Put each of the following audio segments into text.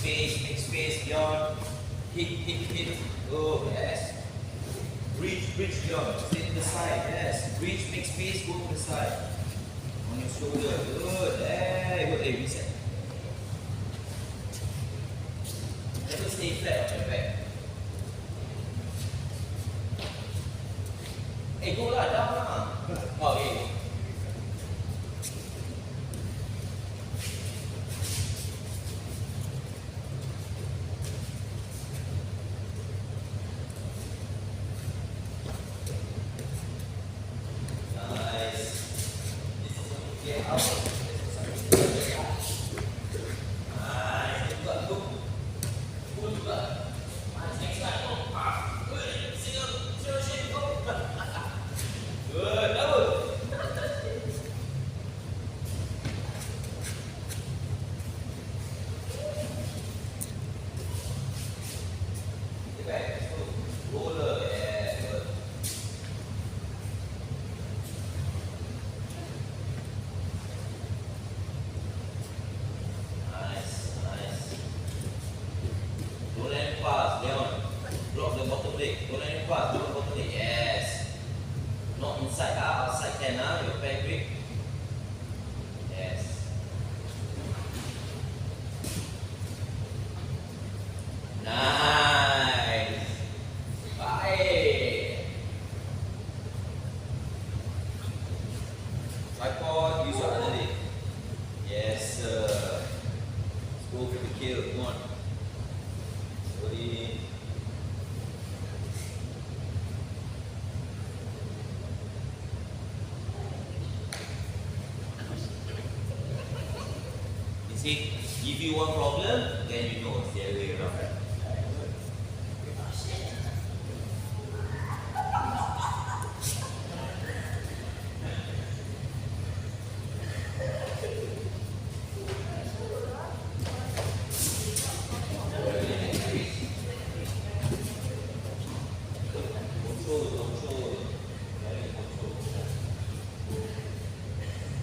make space, beyond. Hit. Oh, yes. Reach, beyond. Stay to the side, yes. Reach, make space, go to the side. On your shoulder, good. Hey, good. Hey, reset. Never stay flat on your back. Hey, go lah, down lah. Oh, okay. Yes. Not inside, outside can, your back grip. Yes. Nice. Bye. Tripod, use your other leg. Yes, sir. Let's go for the kill. Come on. Slowly. See, if you want problem, then you know it's the other way around. Control.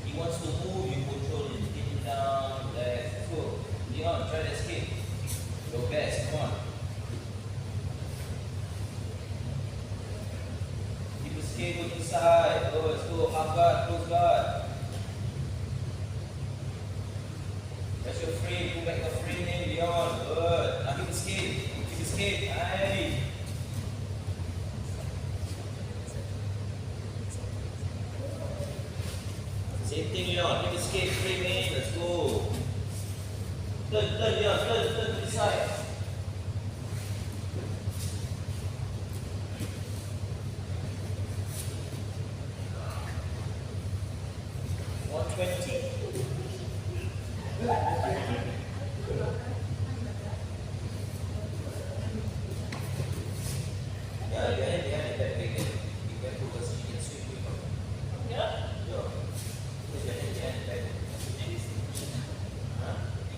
He wants to move, you control him, get him down. Let's go. Leon, try to escape. Your best, come on. Keep escape, go to the side. Go, let's go. Half guard, close guard. That's your frame. Go back the frame in, Leon. Good. Now keep escape. Aye. Same thing, Leon. Keep escape, frame in. Let's go. Turn, Leon. Turn to the side.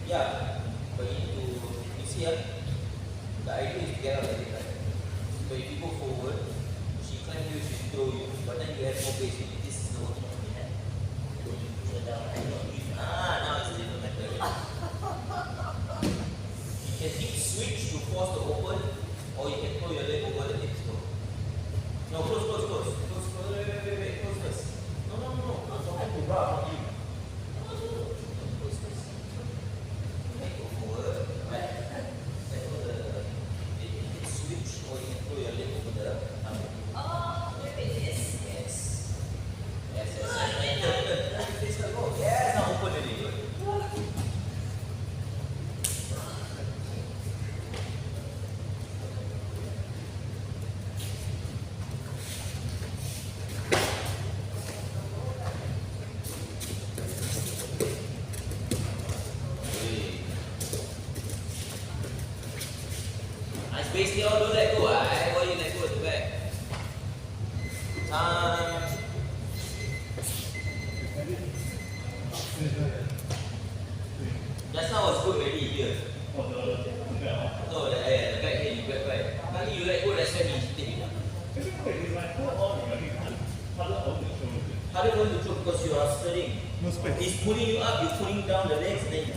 Yeah, but you see, the idea is to get out of the right. So if you go forward, she climb you, she throw you, but then you have more base. This is the working on the hand. So you push her down, now it's a different method. You can hit switch to force the open, or you can throw your leg over the hips. No, close. Wait, close first. No. I'm talking to Rob, not you. Basically, all do let go. Why you let go at the back? Time. Just now was good already here. No, the back here you grab right. Kali you let go, that's why he take it. Harder for you to choke because you are stirring. No space. He's pulling you up, you're pulling down the legs, and then you